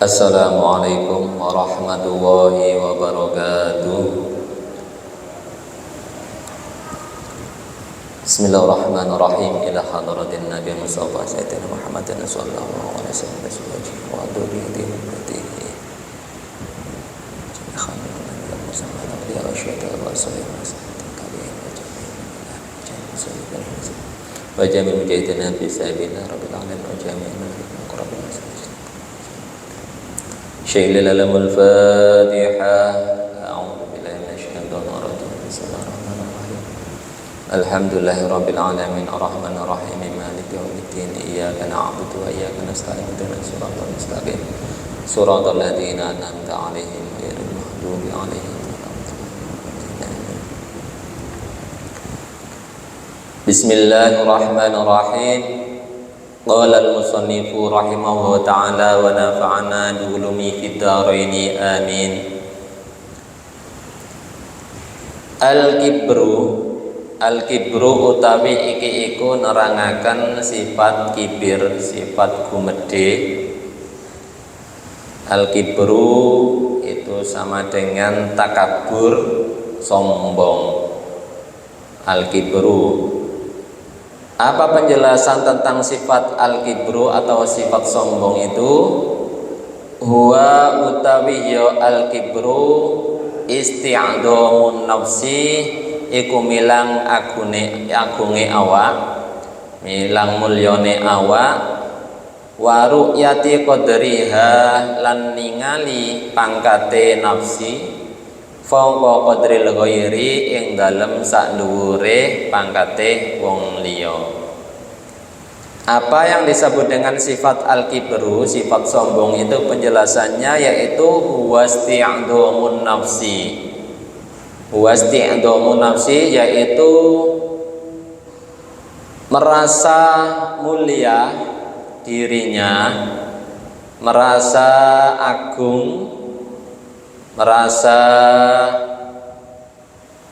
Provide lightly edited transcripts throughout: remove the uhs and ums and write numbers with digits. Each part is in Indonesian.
Assalamualaikum warahmatullahi wabarakatuh. Bismillahirrahmanirrahim. Ila hadratin Nabi Mustafa Sayyidina Muhammadin sallallahu alaihi wasallam wa dzurriyyatihi wa wa jami'il mujahidin fi sabilillah rabbil alamin wa jami'il muqarrabin. Syaikhul alamul Fatihah. A'udzu billahi minasyaitonir rajim. Bismillahirrahmanirrahim. Alhamdulillahirabbil alamin arrahmanir rahim maliki yaumiddin iyyaka na'budu wa iyyaka nasta'in ihdinas siratal mustaqim siratal ladzina an'amta 'alaihim ghairil maghdubi 'alaihim waladdallin. Bismillahirrahmanirrahim. Qala al-musannifu rahimahullahu ta'ala wa nafa'ana bi ulumi fid dharaini amin. Al-kibru utawi iki iku nerangaken sifat kibir, sifat gumedhe. Al-kibru itu sama dengan takabur, sombong. Al-kibru. Apa penjelasan tentang sifat al-kibru atau sifat sombong itu? Huwa utawi ya al-kibru isti'dhamun nafsi, iku milang agunge awak, milang mulyane awak, wa ru'yati qadriha lan ningali pangkate nafsi, fawqa qadril ghairi ing dalem sak dhuwure pangkate wong liya. Apa yang disebut dengan sifat al-kibru, sifat sombong itu penjelasannya yaitu huwasti'dhamun nafsi. Huwasti'dhamun nafsi yaitu merasa mulia dirinya, merasa agung, merasa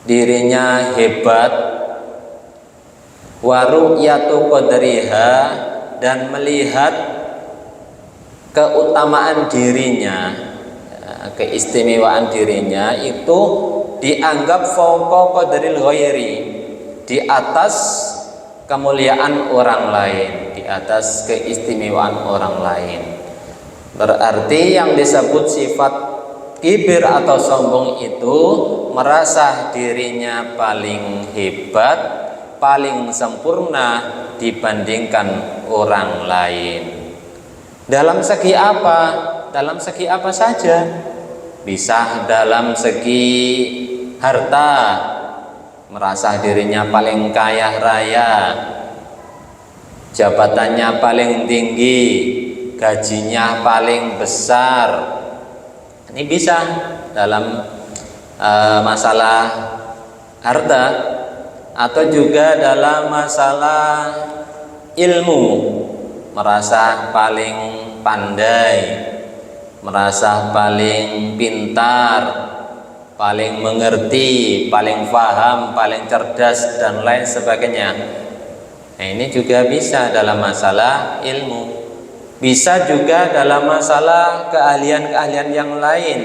dirinya hebat, wa ru'yatu qadriha dan melihat keutamaan dirinya, keistimewaan dirinya itu dianggap fauqa qadril ghairi, di atas kemuliaan orang lain, di atas keistimewaan orang lain. Berarti yang disebut sifat kibir atau sombong itu merasa dirinya paling hebat, paling sempurna dibandingkan orang lain. Dalam segi apa? Dalam segi apa saja? Bisa dalam segi harta, merasa dirinya paling kaya raya, jabatannya paling tinggi, gajinya paling besar. Ini bisa dalam masalah harta, atau juga dalam masalah ilmu, merasa paling pandai, merasa paling pintar, paling mengerti, paling paham, paling cerdas dan lain sebagainya. Nah, ini juga bisa dalam masalah ilmu. Bisa juga dalam masalah keahlian-keahlian yang lain.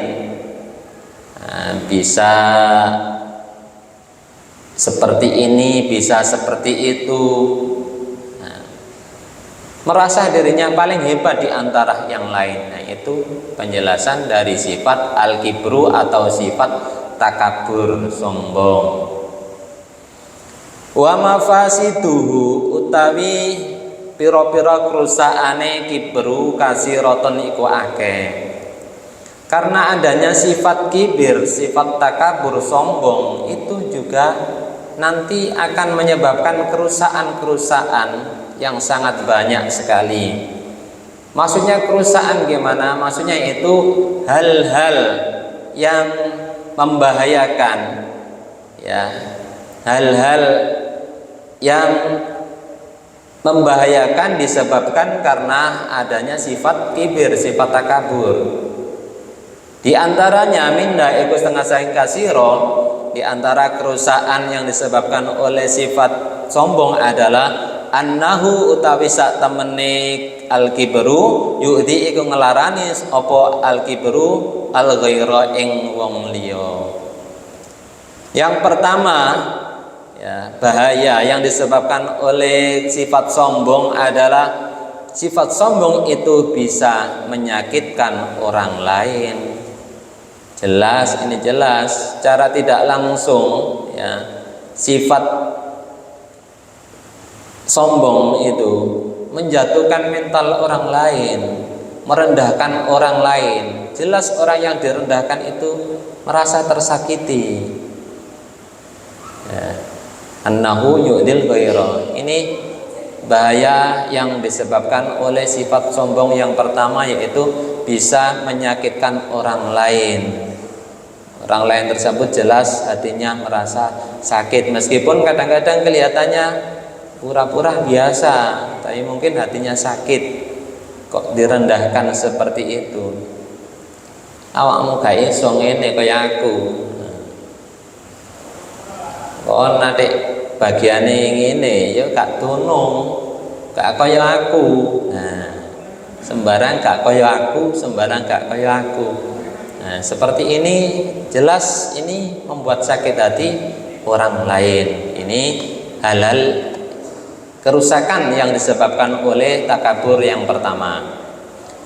Nah, bisa seperti ini, bisa seperti itu. Nah, merasa dirinya paling hebat di antara yang lain. Nah, itu penjelasan dari sifat al-kibru atau sifat takabur, sombong. Wa mafasiduhu utawi pira-pira kerusaane kibru kasiroton iku akeh. Karena adanya sifat kibir, sifat takabur, sombong itu juga nanti akan menyebabkan kerusakan-kerusakan yang sangat banyak sekali. Maksudnya kerusakan gimana? Maksudnya itu hal-hal yang membahayakan, ya, hal-hal yang membahayakan disebabkan karena adanya sifat kibir, sifat takabur. Di antaranya minda iku setengah saking kasiro, di antara kerusakan yang disebabkan oleh sifat sombong adalah annahu utawi sak temene al-kibru yu'di iku ngelarani apa al-kibru al-ghaira ing wong liya. Yang pertama ya, bahaya yang disebabkan oleh sifat sombong adalah sifat sombong itu bisa menyakitkan orang lain. Jelas, ini jelas secara tidak langsung ya, sifat sombong itu menjatuhkan mental orang lain, merendahkan orang lain. Jelas orang yang direndahkan itu merasa tersakiti ya. Annahu yu'dil ghaira. Ini bahaya yang disebabkan oleh sifat sombong yang pertama, yaitu bisa menyakitkan orang lain. Orang lain tersebut jelas hatinya merasa sakit, meskipun kadang-kadang kelihatannya pura-pura biasa, tapi mungkin hatinya sakit. Kok direndahkan seperti itu? Awakmu gak iso ngene kaya aku. Kok nanti bagiane ngene ya gak tunung, gak kaya aku. Nah, sembarang gak kaya aku, sembarang gak kaya aku. Nah, seperti ini jelas ini membuat sakit hati orang lain. Ini halal kerusakan yang disebabkan oleh takabur yang pertama.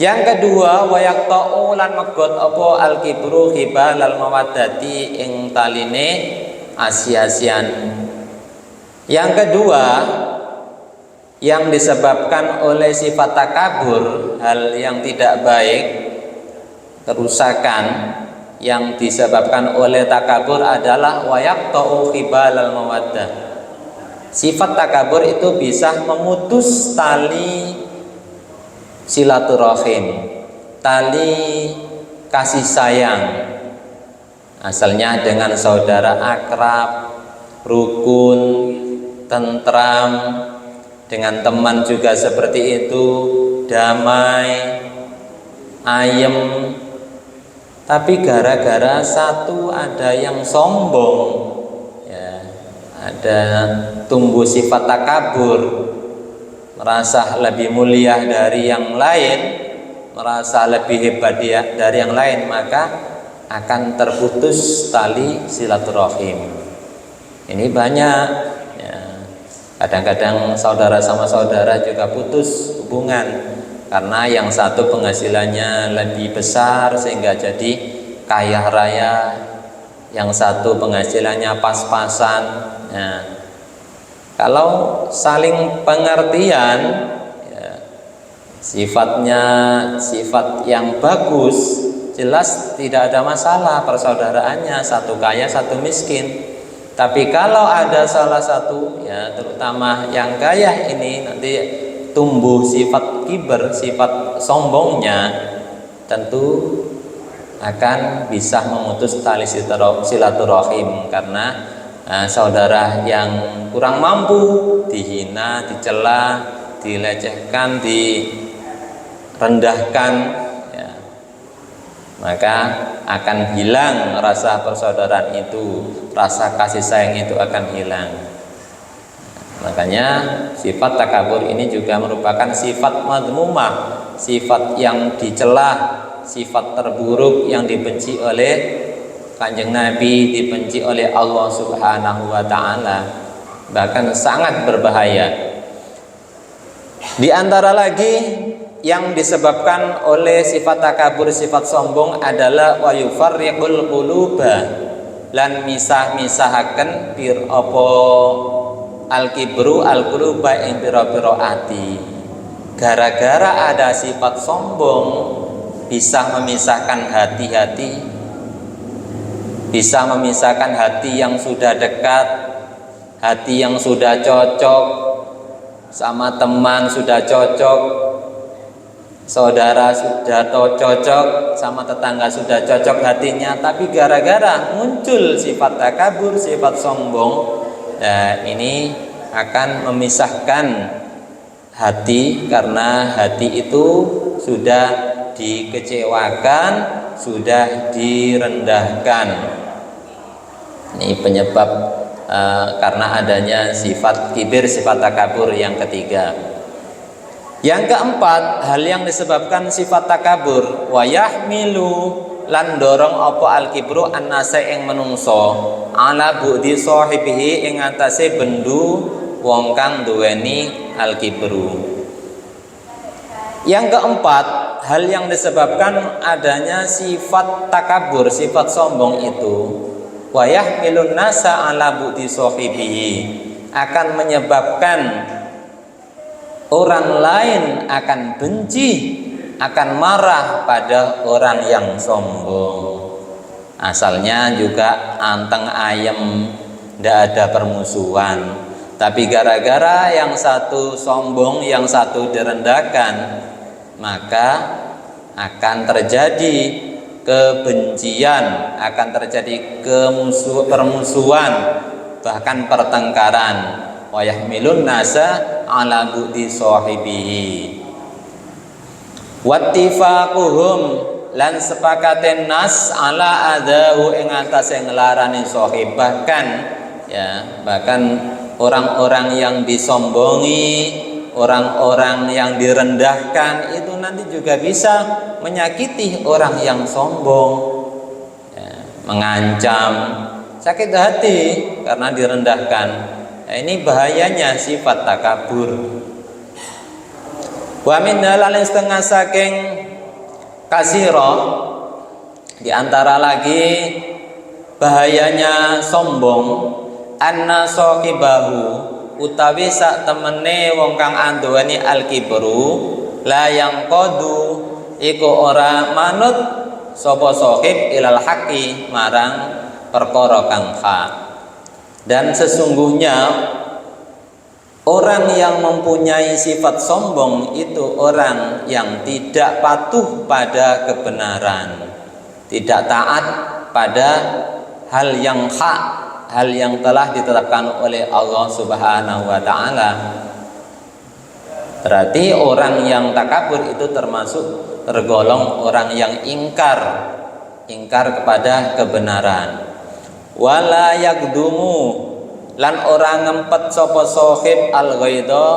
Yang kedua, wayaqta'u lan megot apa al-kibru hibal al-mawaddati ing taline asia-asian. Yang kedua, yang disebabkan oleh sifat takabur, hal yang tidak baik, kerusakan yang disebabkan oleh takabur adalah wayaqta'u hibal al-mawaddah. Sifat takabur itu bisa memutus tali silaturahim, tali kasih sayang. Asalnya dengan saudara akrab, rukun, tentram, dengan teman juga seperti itu, damai, ayem. Tapi gara-gara satu ada yang sombong ya, ada tumbuh sifat takabur, merasa lebih mulia dari yang lain, merasa lebih hebat dari yang lain, maka akan terputus tali silaturahim. Ini banyak ya. Kadang-kadang saudara sama saudara juga putus hubungan karena yang satu penghasilannya lebih besar sehingga jadi kaya raya, yang satu penghasilannya pas-pasan ya. Kalau saling pengertian ya, sifatnya sifat yang bagus, jelas tidak ada masalah persaudaraannya, satu kaya satu miskin. Tapi kalau ada salah satu ya, terutama yang kaya ini nanti tumbuh sifat kiber, sifat sombongnya, tentu akan bisa memutus tali silaturahim karena saudara yang kurang mampu dihina, dicela, dilecehkan, direndahkan ya, maka akan hilang rasa persaudaraan itu, rasa kasih sayang itu akan hilang. Makanya sifat takabur ini juga merupakan sifat madmumah, sifat yang dicela, sifat terburuk yang dibenci oleh Kanjeng Nabi, dibenci oleh Allah Subhanahu wa taala, bahkan sangat berbahaya. Di antara lagi yang disebabkan oleh sifat takabur, sifat sombong adalah wa yufarriqul quluba, lan misah-misahaken pir apa al-kibru al-quluba ing pira-pira ati. Gara-gara ada sifat sombong bisa memisahkan hati-hati, bisa memisahkan hati yang sudah dekat, hati yang sudah cocok sama teman, sudah cocok saudara, sudah cocok sama tetangga, sudah cocok hatinya. Tapi gara-gara muncul sifat takabur, sifat sombong, nah ini akan memisahkan hati, karena hati itu sudah dikecewakan, sudah direndahkan. Ini penyebab karena adanya sifat kibir, sifat takabur yang ketiga. Yang keempat, hal yang disebabkan sifat takabur, wa yahmilu lan dorong apa al-kibru annasa ing menungso ala budi sahibihi ing atase bendu wong kang duweni al-kibru. Yang keempat, hal yang disebabkan adanya sifat takabur, sifat sombong itu, wa yahmilun nasa ala budi sahibihi, akan menyebabkan orang lain akan benci, akan marah pada orang yang sombong. Asalnya juga anteng ayem, tidak ada permusuhan, tapi gara-gara yang satu sombong, yang satu direndahkan, maka akan terjadi kebencian, akan terjadi permusuhan, bahkan pertengkaran. Wa yahmilun nasa ala budi sahibihi wattifaquhum lan sepakaten nas ala adahu ing atase nglarani sahib. Bahkan orang-orang yang disombongi, orang-orang yang direndahkan itu nanti juga bisa menyakiti orang yang sombong, mengancam, sakit hati karena direndahkan. Ini bahayanya sifat takabur. Wa min dalal setengah saking kasiro, di antara lagi bahayanya sombong, anna sahibahu utawi sak temene wong kang anduweni al-kibru la yang kodu iku ora manut sapa sahib ilal haqi marang perkara kang hak. Dan sesungguhnya orang yang mempunyai sifat sombong itu orang yang tidak patuh pada kebenaran, tidak taat pada hal yang hak, hal yang telah ditetapkan oleh Allah Subhanahu wa taala. Berarti orang yang takabur itu termasuk tergolong orang yang ingkar kepada kebenaran. Wala yakdumu lan orang ngempet sapa sahib al-ghaidha,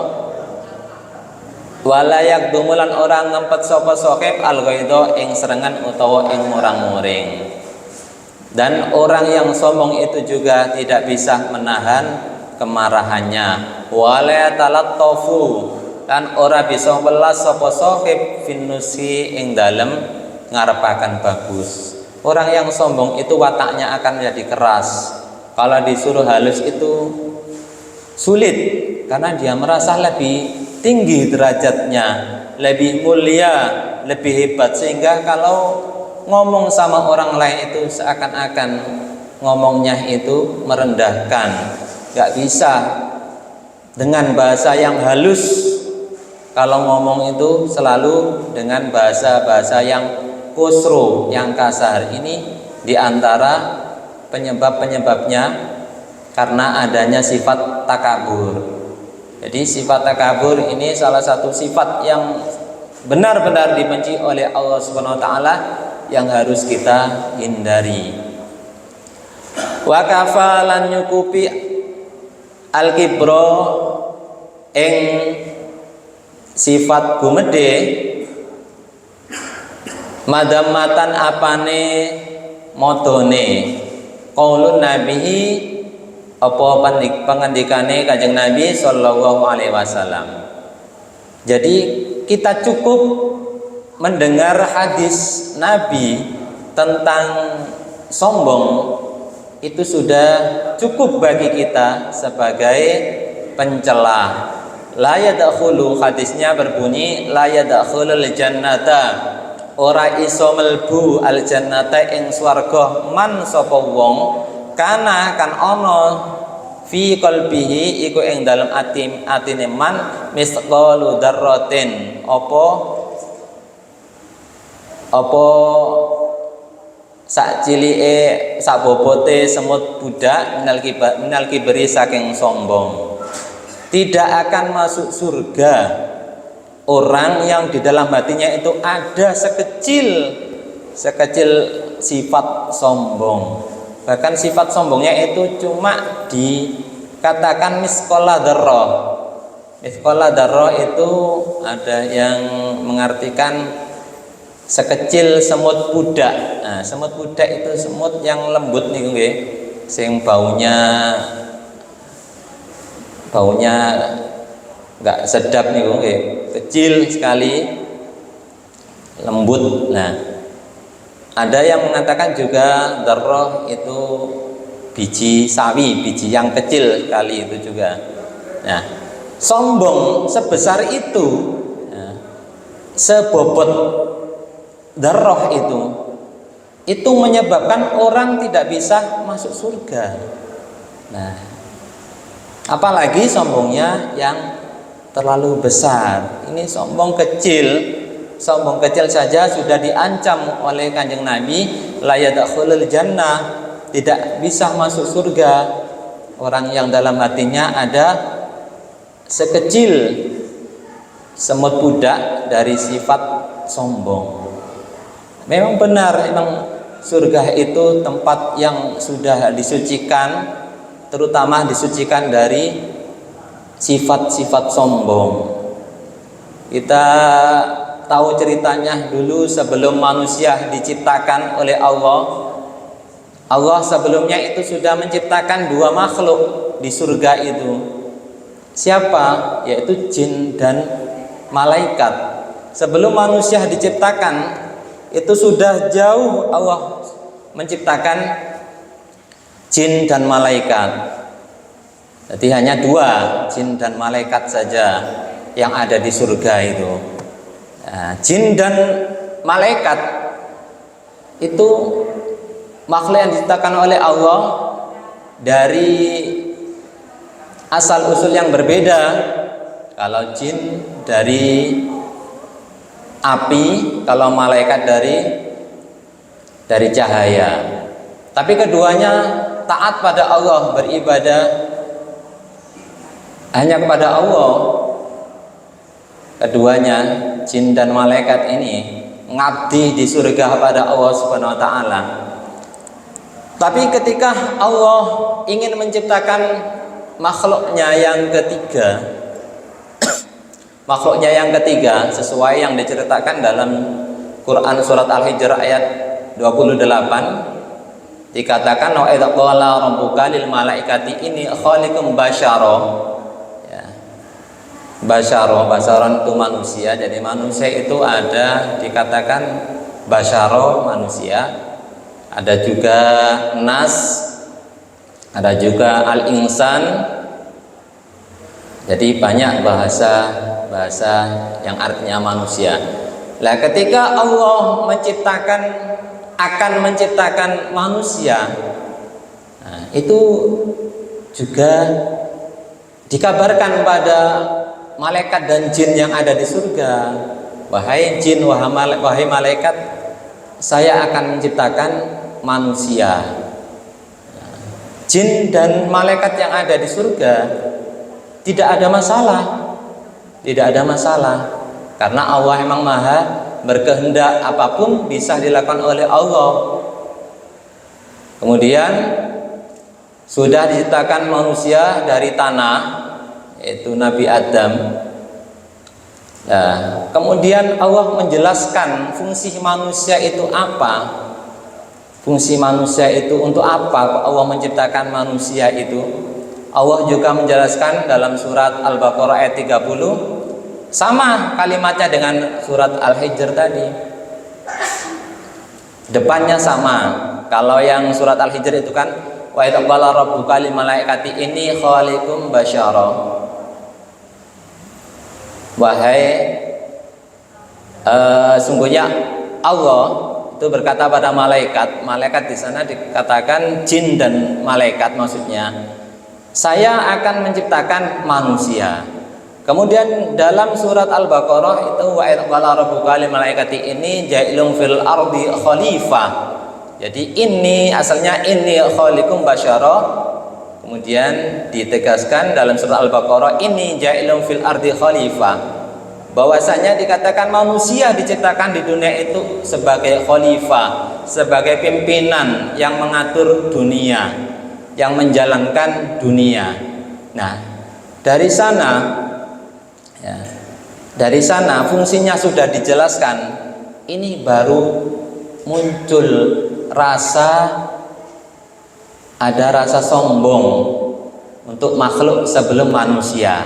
wala yakdumu lan orang ngempet sapa sahib al-ghaidha ing serengan utawa ing murang-muring. Dan orang yang sombong itu juga tidak bisa menahan kemarahannya. Wala talattafu lan ora bisa welas sapa sahib finusi ing dalem ngarepaken bagus. Orang yang sombong itu wataknya akan menjadi keras. Kalau disuruh halus itu sulit, karena dia merasa lebih tinggi derajatnya, lebih mulia, lebih hebat, sehingga kalau ngomong sama orang lain itu seakan-akan ngomongnya itu merendahkan, gak bisa dengan bahasa yang halus. Kalau ngomong itu selalu dengan bahasa-bahasa yang kusro, yang kasar. Ini diantara penyebab-penyebabnya karena adanya sifat takabur. Jadi sifat takabur ini salah satu sifat yang benar-benar dibenci oleh Allah Subhanahu wa taala yang harus kita hindari. Wa kafalan nyukupi al-kibro ing sifat gumedhe madamatan apane modone qaulun nabihi apa pengandikane Kanjeng Nabi sallallahu alaihi wasallam. Jadi kita cukup mendengar hadis Nabi tentang sombong itu sudah cukup bagi kita sebagai pencela. La yadkhulu, hadisnya berbunyi la yadkhulul jannata, ora iso melbu al jannata ing swarga man sapa wong kana kan ana fi qalbihi iku ing dalem atine man misqalu dzarratin apa sak cilike sak bobote semut budak minal kibri saking sombong. Tidak akan masuk surga orang yang di dalam hatinya itu ada sekecil sifat sombong. Bahkan sifat sombongnya itu cuma dikatakan misqala dzarrah. Misqala dzarrah itu ada yang mengartikan sekecil semut pudak. Nah, semut pudak itu semut yang lembut niku nggih, sing baunya enggak sedap niku nggih, kecil sekali, lembut. Nah, ada yang mengatakan juga dzarrah itu biji sawi, biji yang kecil sekali itu juga. Nah, sombong sebesar itu, nah, sebobot dzarrah itu menyebabkan orang tidak bisa masuk surga. Nah, apalagi sombongnya yang terlalu besar. Ini sombong kecil saja sudah diancam oleh Kanjeng Nabi, la yadkhulul jannah, tidak bisa masuk surga orang yang dalam hatinya ada sekecil semut pudak dari sifat sombong. Memang benar, memang surga itu tempat yang sudah disucikan, terutama disucikan dari sifat-sifat sombong. Kita tahu ceritanya dulu sebelum manusia diciptakan oleh Allah. Allah sebelumnya itu sudah menciptakan dua makhluk di surga itu. Siapa? Yaitu jin dan malaikat. Sebelum manusia diciptakan, itu sudah jauh Allah menciptakan jin dan malaikat. Jadi hanya dua, jin dan malaikat saja yang ada di surga itu. Nah, jin dan malaikat itu makhluk yang diciptakan oleh Allah dari asal usul yang berbeda. Kalau jin dari api, kalau malaikat dari cahaya. Tapi keduanya taat pada Allah, beribadah hanya kepada Allah. Keduanya, jin dan malaikat ini ngabdi di surga pada Allah Subhanahu wa taala. Tapi ketika Allah ingin menciptakan makhluknya yang ketiga sesuai yang diceritakan dalam Quran surat Al-Hijr ayat 28, dikatakan wa idza qala rabbuka lil malaikati inni khaliqum basyara. Basyaron itu manusia. Jadi manusia itu ada dikatakan basyaro, manusia, ada juga nas, ada juga al-insan. Jadi banyak bahasa yang artinya manusia. Nah, ketika Allah akan menciptakan manusia, nah, itu juga dikabarkan pada malaikat dan jin yang ada di surga, wahai jin, wahai malaikat, saya akan menciptakan manusia. Jin dan malaikat yang ada di surga tidak ada masalah, karena Allah memang maha berkehendak, apapun bisa dilakukan oleh Allah. Kemudian sudah diciptakan manusia dari tanah, yaitu Nabi Adam. Nah, kemudian Allah menjelaskan fungsi manusia itu apa. Fungsi manusia itu untuk apa Allah menciptakan manusia itu. Allah juga menjelaskan dalam surat Al-Baqarah ayat 30, sama kalimatnya dengan surat Al-Hijr tadi. Depannya sama. Kalau yang surat Al-Hijr itu kan wa idza qala rabbuka lil malaikati inni khaliqum basyara. Wahai sungguhnya Allah itu berkata pada malaikat di sana dikatakan jin dan malaikat, maksudnya saya akan menciptakan manusia. Kemudian dalam surat Al-Baqarah itu wa idza qala rabbuka lil malaikati inni ja'ilun fil ardi khalifah. Jadi ini asalnya inni khaliqum basyara. Kemudian ditegaskan dalam surah Al-Baqarah ini ja'ilun fil ardi khalifah. bahwasanya dikatakan manusia diciptakan di dunia itu sebagai khalifah, sebagai pimpinan yang mengatur dunia, yang menjalankan dunia. Nah, dari sana ya, dari sana fungsinya sudah dijelaskan. Ini baru muncul ada rasa sombong untuk makhluk sebelum manusia.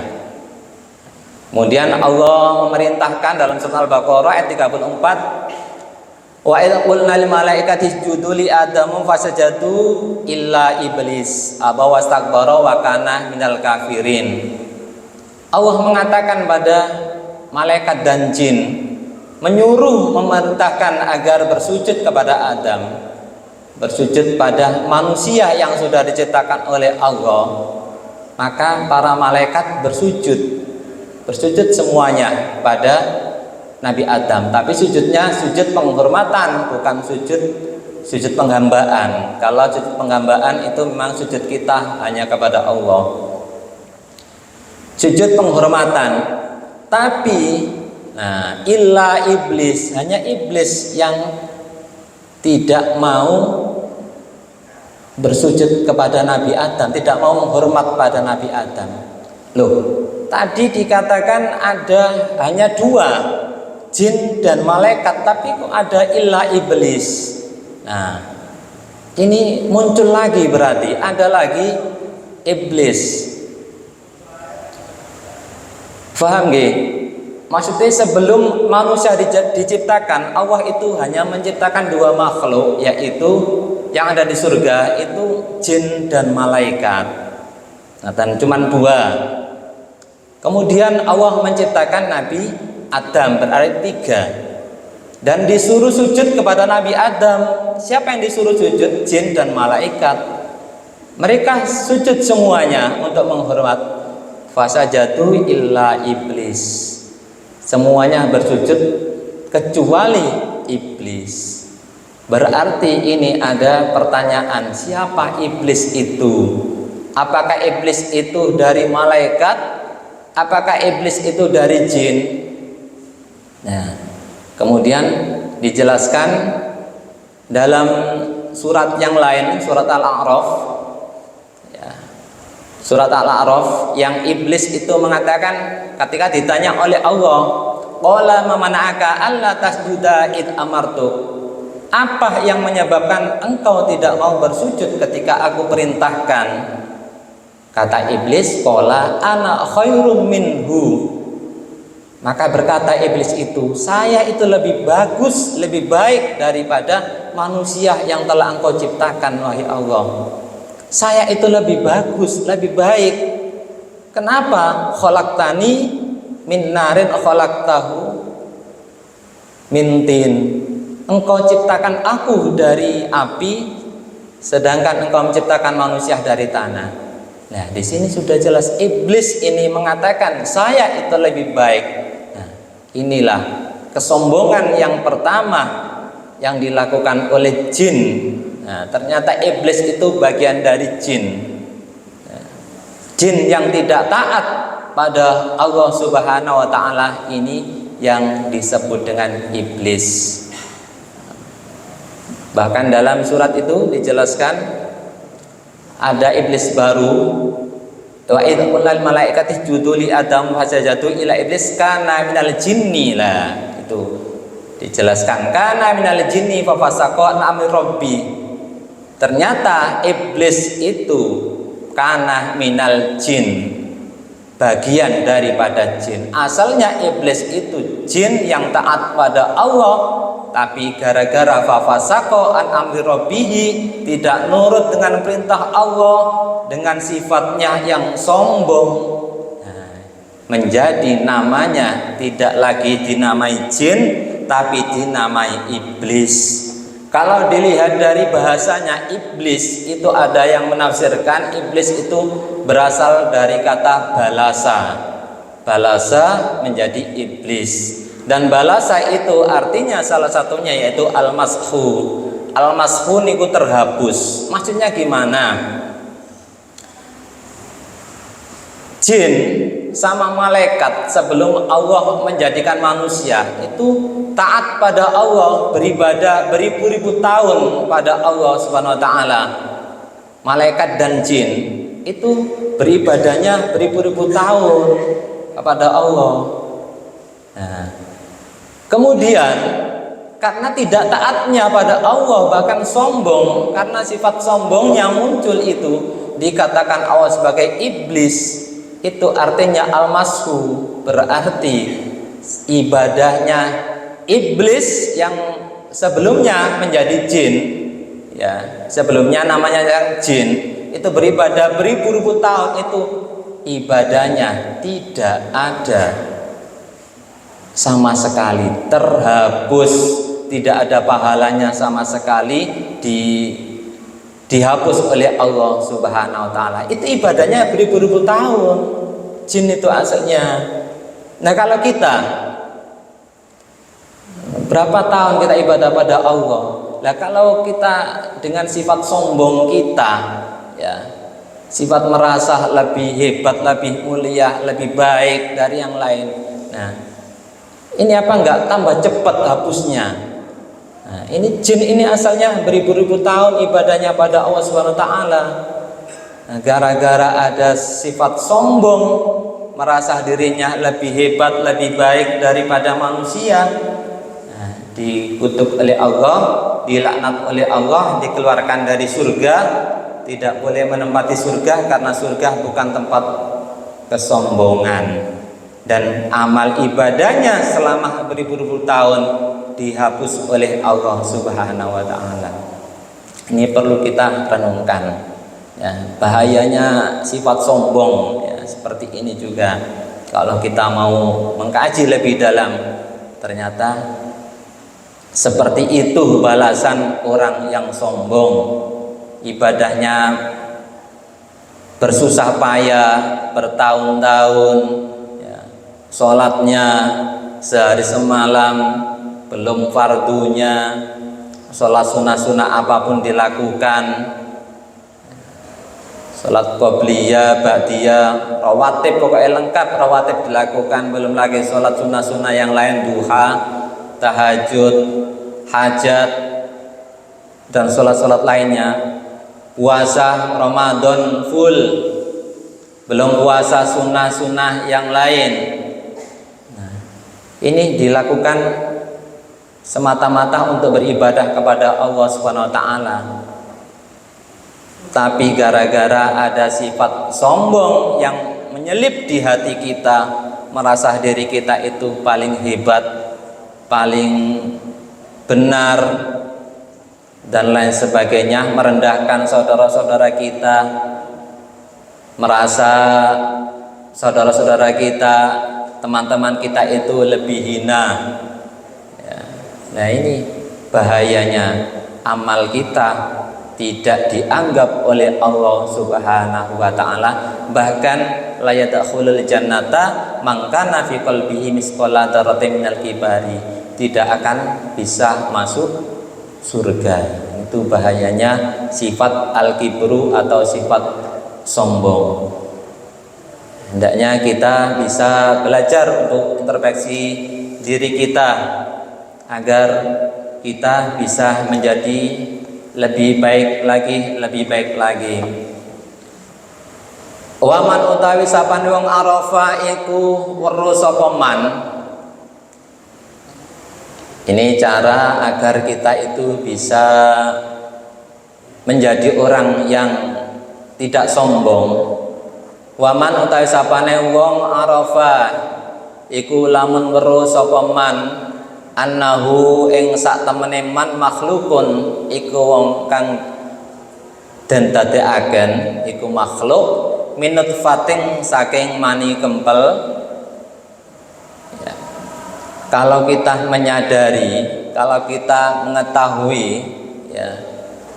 Kemudian Allah memerintahkan dalam surat Al-Baqarah ayat 34, wa idza qulna lil malaikati isjudu li adamu fasajadu illa iblis aba wastakbara wa kana minal kafirin. Allah mengatakan pada malaikat dan jin, menyuruh, memerintahkan agar bersujud kepada Adam, bersujud pada manusia yang sudah diciptakan oleh Allah. Maka para malaikat bersujud semuanya pada Nabi Adam, tapi sujudnya sujud penghormatan, bukan sujud penghambaan. Kalau sujud penghambaan itu memang sujud kita hanya kepada Allah, sujud penghormatan. Tapi illa iblis, hanya iblis yang tidak mau bersujud kepada Nabi Adam, tidak mau menghormat pada Nabi Adam. Loh, tadi dikatakan ada hanya dua, jin dan malaikat, tapi kok ada illa iblis. Nah, ini muncul lagi, berarti ada lagi iblis. Faham nggih? Maksudnya sebelum manusia diciptakan, Allah itu hanya menciptakan dua makhluk, yaitu yang ada di surga itu jin dan malaikat. Nah, dan cuma dua. Kemudian Allah menciptakan Nabi Adam, berarti tiga. Dan disuruh sujud kepada Nabi Adam. Siapa yang disuruh sujud? Jin dan malaikat. Mereka sujud semuanya untuk menghormat. Fasajadu illa iblis. Semuanya bersujud kecuali iblis. Berarti ini ada pertanyaan, siapa iblis itu? Apakah iblis itu dari malaikat? Apakah iblis itu dari jin? Nah, kemudian dijelaskan dalam surat yang lain, surat Al-A'raf ya, surat Al-A'raf yang iblis itu mengatakan ketika ditanya oleh Allah, qala ma mana'aka alla tasjuda id amartu. Apa yang menyebabkan engkau tidak mau bersujud ketika aku perintahkan? Kata iblis, qala ana khairum minhu. Maka berkata iblis itu, saya itu lebih bagus, lebih baik daripada manusia yang telah engkau ciptakan, wahai Allah. Saya itu lebih bagus, lebih baik. Kenapa? Khalaqtani min narin khalaqtahu min tin. Engkau ciptakan aku dari api, sedangkan engkau menciptakan manusia dari tanah. Nah, di sini sudah jelas iblis ini mengatakan saya itu lebih baik. Nah, inilah kesombongan yang pertama yang dilakukan oleh jin. Nah, ternyata iblis itu bagian dari jin. Nah, jin yang tidak taat pada Allah Subhanahu wa taala ini yang disebut dengan iblis. Bahkan dalam surat itu dijelaskan ada iblis baru. Wa idza qulna lil malaikati isjudu li adam fasajadu ila iblis kana minal jinni. Lah itu dijelaskan kana minal jinni fa fasaqa an amri rabbi. Ternyata iblis itu kana minal jin, bagian daripada jin. Asalnya iblis itu jin yang taat pada Allah, tapi gara-gara fafasaqa an amri rabbihi, tidak nurut dengan perintah Allah, dengan sifatnya yang sombong, menjadi namanya tidak lagi dinamai jin, tapi dinamai iblis. Kalau dilihat dari bahasanya iblis, itu ada yang menafsirkan iblis itu berasal dari kata balasa. Balasa menjadi iblis. Dan balasa itu artinya salah satunya yaitu al-mashu. Al-mashu niku terhapus. Maksudnya gimana? Jin sama malaikat sebelum Allah menjadikan manusia itu taat pada Allah, beribadah beribu-ribu tahun pada Allah Subhanahu wa taala. Malaikat dan jin itu beribadahnya beribu-ribu tahun kepada Allah. Nah, kemudian karena tidak taatnya pada Allah, bahkan sombong, karena sifat sombong yang muncul itu dikatakan Allah sebagai iblis. Itu artinya al-mashu, berarti ibadahnya iblis yang sebelumnya menjadi jin, ya, sebelumnya namanya jin, itu beribadah beribu-ribu tahun, itu ibadahnya tidak ada sama sekali, terhapus, tidak ada pahalanya sama sekali, dihapus oleh Allah Subhanahu wa taala. Itu ibadahnya beribu-ribu tahun. Jin itu asalnya. Nah, kalau kita berapa tahun kita ibadah pada Allah? Nah, kalau kita dengan sifat sombong kita, ya, sifat merasa lebih hebat, lebih mulia, lebih baik dari yang lain. Nah, ini apa enggak tambah cepat hapusnya? Nah, ini jin ini asalnya beribu-ribu tahun ibadahnya pada Allah Subhanahu wa taala. Nah, gara-gara ada sifat sombong, merasa dirinya lebih hebat, lebih baik daripada manusia, nah, dikutuk oleh Allah, dilaknat oleh Allah, dikeluarkan dari surga, tidak boleh menempati surga karena surga bukan tempat kesombongan. Dan amal ibadahnya selama beribu-ribu tahun dihapus oleh Allah Subhanahu wa taala. Ini perlu kita renungkan, ya, bahayanya sifat sombong, ya, seperti ini juga. Kalau kita mau mengkaji lebih dalam, ternyata seperti itu balasan orang yang sombong. Ibadahnya bersusah payah bertahun-tahun, ya, sholatnya sehari semalam, belum fardunya, sholat sunnah-sunnah apapun dilakukan, sholat qobliyah, ba'diyah, rawatib, pokoknya lengkap rawatib dilakukan, belum lagi sholat sunnah-sunnah yang lain, duha, tahajud, hajat, dan sholat-sholat lainnya. Puasa Ramadan full, belum puasa sunnah-sunnah yang lain. Nah, ini dilakukan semata-mata untuk beribadah kepada Allah Subhanahu wa taala. Tapi gara-gara ada sifat sombong yang menyelip di hati kita, merasa diri kita itu paling hebat, paling benar, dan lain sebagainya, merendahkan saudara-saudara kita, merasa saudara-saudara kita, teman-teman kita itu lebih hina, ya. Nah, ini bahayanya amal kita tidak dianggap oleh Allah Subhanahu wa taala. Bahkan la yadkhulul jannata man kana fi qalbihi misqala dzarratin minal kibari, tidak akan bisa masuk surga. Itu bahayanya sifat al-kibru atau sifat sombong. Hendaknya kita bisa belajar untuk introspeksi diri kita agar kita bisa menjadi lebih baik lagi, lebih baik lagi. Wa man utawi sapane wong arafa iku weruh sapa man. Ini cara agar kita itu bisa menjadi orang yang tidak sombong. Waman utawi sapane wong arafa iku lamun weruh sapa man annahu ing sak temene man makhlukun iku wong kang den dadekaken iku makhluk minut fating saking mani kempel. Kalau kita menyadari, kalau kita mengetahui, ya,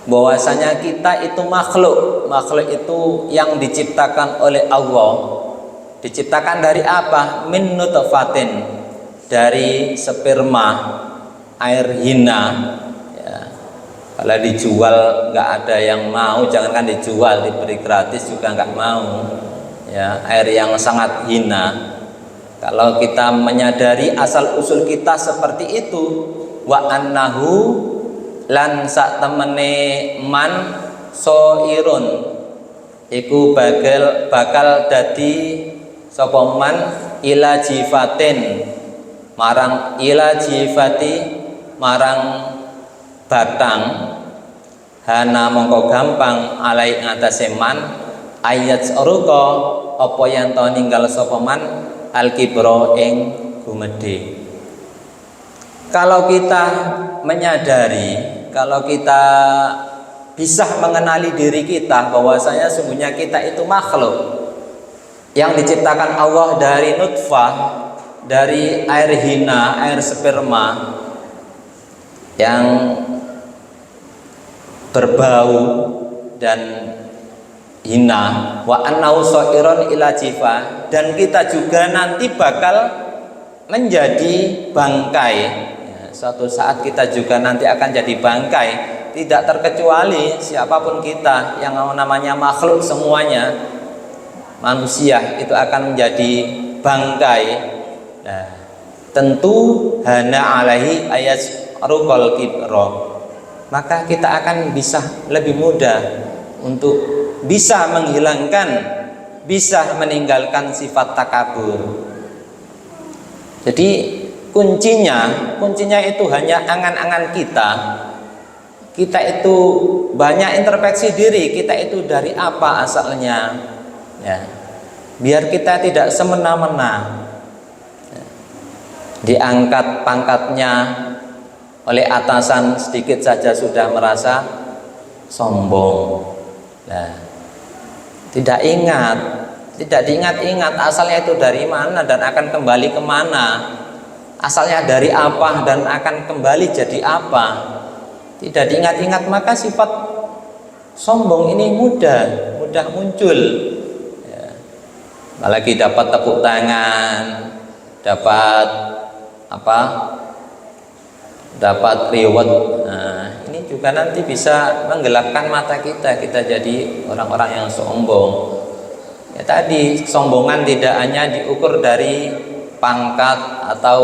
bahwasanya kita itu makhluk itu yang diciptakan oleh Allah. Diciptakan dari apa? Min nutfatin, dari sperma, air hina, ya. Kalau dijual nggak ada yang mau, jangankan dijual, diberi gratis juga nggak mau, ya, air yang sangat hina. Kalau kita menyadari asal usul kita seperti itu, wa annahu lan sak temene man soirun iku bakal dadi sapa man ila jifatin marang ila jifati marang batang hana mongko gampang alai ngatasi man ayat ruka apa yang to ninggal sapa man al kibro ing gumedhe. Kalau kita menyadari, kalau kita bisa mengenali diri kita bahwasanya sungguhnya kita itu makhluk yang diciptakan Allah dari nutfah, dari air hina, air sperma yang berbau dan hina, wa annahu sa'iron ila jifa, dan kita juga nanti bakal menjadi bangkai. Ya, suatu saat kita juga nanti akan jadi bangkai, tidak terkecuali siapapun kita yang namanya makhluk semuanya, manusia itu akan menjadi bangkai. Nah, tentu hana alaihi ayat rukol kibro, maka kita akan bisa lebih mudah untuk bisa menghilangkan, bisa meninggalkan sifat takabur. Jadi kuncinya itu hanya angan-angan kita. Kita itu banyak introspeksi diri, kita itu dari apa asalnya, ya. Biar kita tidak semena-mena, ya. Diangkat pangkatnya oleh atasan sedikit saja sudah merasa sombong. Nah, tidak diingat-ingat asalnya itu dari mana dan akan kembali kemana, asalnya dari apa dan akan kembali jadi apa. Tidak diingat-ingat, maka sifat sombong ini mudah muncul, ya. Apalagi dapat tepuk tangan, dapat reward. Nah, ini juga nanti bisa menggelapkan mata kita jadi orang-orang yang sombong. Ya tadi, sombongan tidak hanya diukur dari pangkat atau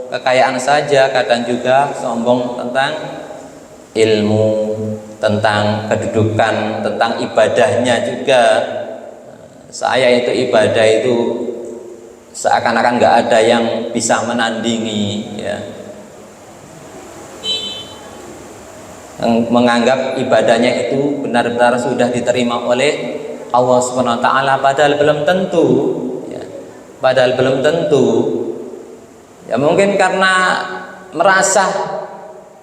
kekayaan saja, kadang juga sombong tentang ilmu, tentang kedudukan, tentang ibadahnya juga. Saya itu ibadah itu seakan-akan nggak ada yang bisa menandingi, ya. Menganggap ibadahnya itu benar-benar sudah diterima oleh Allah Subhanahu wa taala, padahal belum tentu, ya. Padahal belum tentu. Ya mungkin karena merasa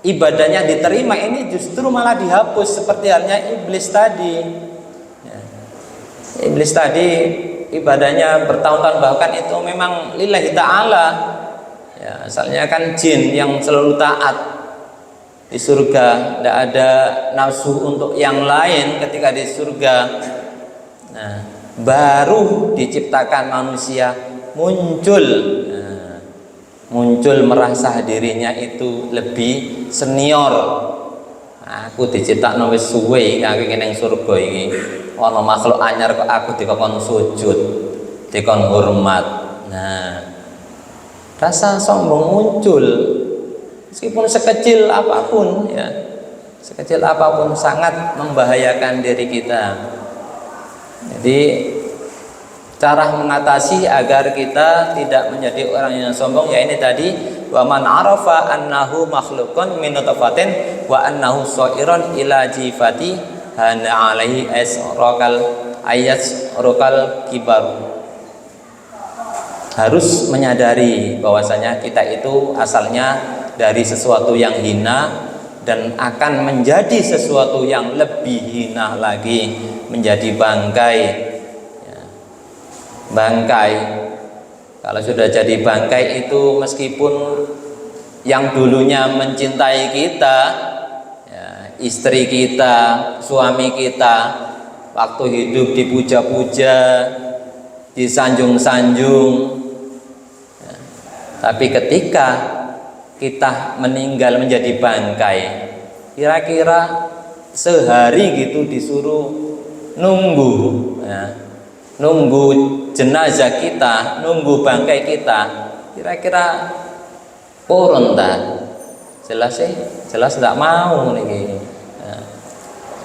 ibadahnya diterima, ini justru malah dihapus, seperti halnya iblis tadi, ya. Iblis tadi ibadahnya bertahun-tahun, bahkan itu memang lillahi ta'ala, ya. Asalnya kan jin yang selalu taat di surga, tidak ada nafsu untuk yang lain ketika di surga. Nah, baru diciptakan manusia muncul merasa dirinya itu lebih senior. Aku diciptakno wis suwe, aku iki ning surga iki. Ana makhluk anyar kok aku dikon sujud, dikon hormat. Nah, rasa sombong muncul. Meskipun sekecil apapun, ya. Sekecil apapun sangat membahayakan diri kita. Jadi cara mengatasi agar kita tidak menjadi orang yang sombong, ya ini tadi, wa man arafa annahu makhluqun min nutfatin wa annahu sairun ila jifati hana alaihi asraqal rokal kibar. Harus menyadari bahwasanya kita itu asalnya dari sesuatu yang hina dan akan menjadi sesuatu yang lebih hina lagi, menjadi bangkai. Bangkai, kalau sudah jadi bangkai itu, meskipun yang dulunya mencintai kita, ya, istri kita, suami kita, waktu hidup dipuja-puja, disanjung-sanjung, ya, tapi ketika kita meninggal menjadi bangkai, kira-kira sehari gitu disuruh nunggu, ya. nunggu jenazah kita, nunggu bangkai kita, kira-kira purun ta? Jelas sih, jelas tidak mau nih. Nah,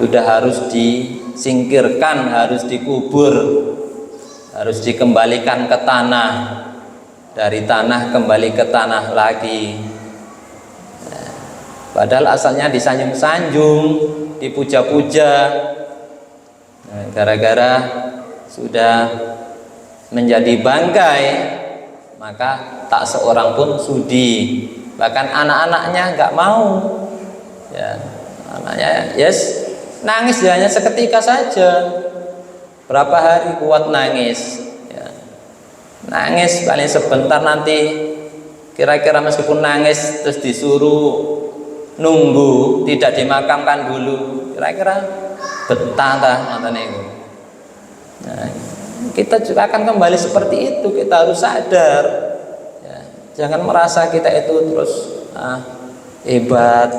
sudah harus disingkirkan, harus dikubur, harus dikembalikan ke tanah, dari tanah kembali ke tanah lagi. Nah, padahal asalnya disanjung-sanjung, dipuja-puja. Nah, gara-gara sudah menjadi bangkai, maka tak seorang pun sudi, bahkan anak-anaknya nggak mau. Ya, anaknya nangis hanya seketika saja. Berapa hari kuat nangis? Ya, nangis paling sebentar, nanti kira-kira meskipun nangis terus disuruh nunggu, tidak dimakamkan dulu, kira-kira betah tah matane itu. Nah, kita juga akan kembali seperti itu. Kita harus sadar, ya, jangan merasa kita itu terus hebat,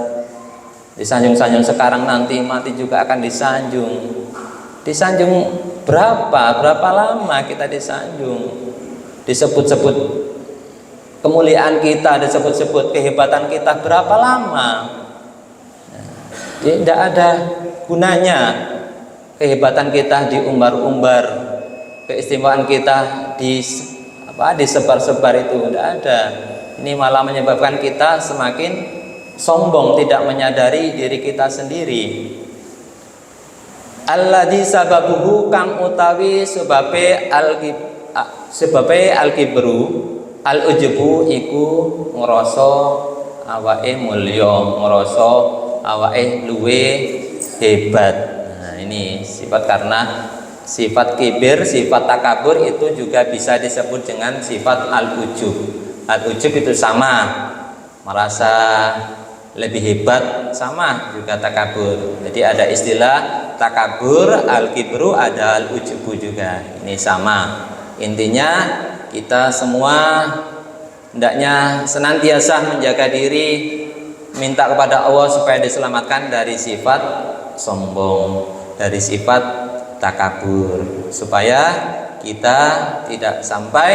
disanjung-sanjung sekarang, nanti mati juga akan disanjung. Disanjung berapa lama kita disanjung, disebut-sebut kemuliaan kita, disebut-sebut kehebatan kita, berapa lama? Tidak ada gunanya kehebatan kita diumbar-umbar, keistimewaan kita disebar-sebar, itu tidak ada. Ini malah menyebabkan kita semakin sombong, tidak menyadari diri kita sendiri. Alladzi sababuhu kang utawi sebabe al-kibru al-ujubu iku ngrasa awake mulya, ngrasa awake luwe hebat. Ini sifat, karena sifat kibir, sifat takabur itu juga bisa disebut dengan sifat al-ujub. Al-ujub itu sama, merasa lebih hebat, sama juga takabur. Jadi ada istilah takabur, al-kibru, ada al-ujubu juga. Ini sama. Intinya kita semua hendaknya senantiasa menjaga diri, minta kepada Allah supaya diselamatkan dari sifat sombong, dari sifat takabur, supaya kita tidak sampai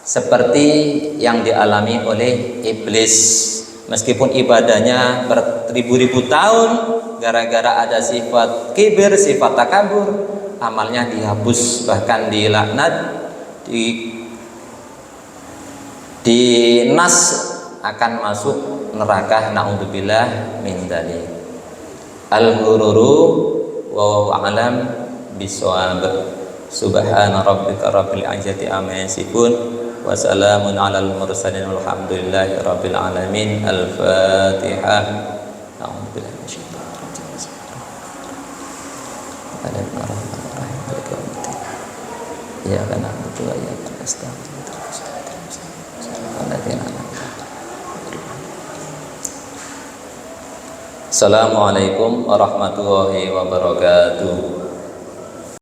seperti yang dialami oleh iblis. Meskipun ibadahnya beribu-ribu tahun, gara-gara ada sifat kibir, sifat takabur, amalnya dihapus, bahkan dilaknat, dinas akan masuk neraka. Naudzubillah min dzalik. Al-ghururu wa a'lam bisawab. Subhana rabbika rabbil izzati amma yasifun wa salamun alal mursalin walhamdulillahi rabbil alamin. Al-Fatihah. A'udzubillahi minasyaitonir rajim. Ya kana wa ya nasta'in. Assalamualaikum warahmatullahi wabarakatuh.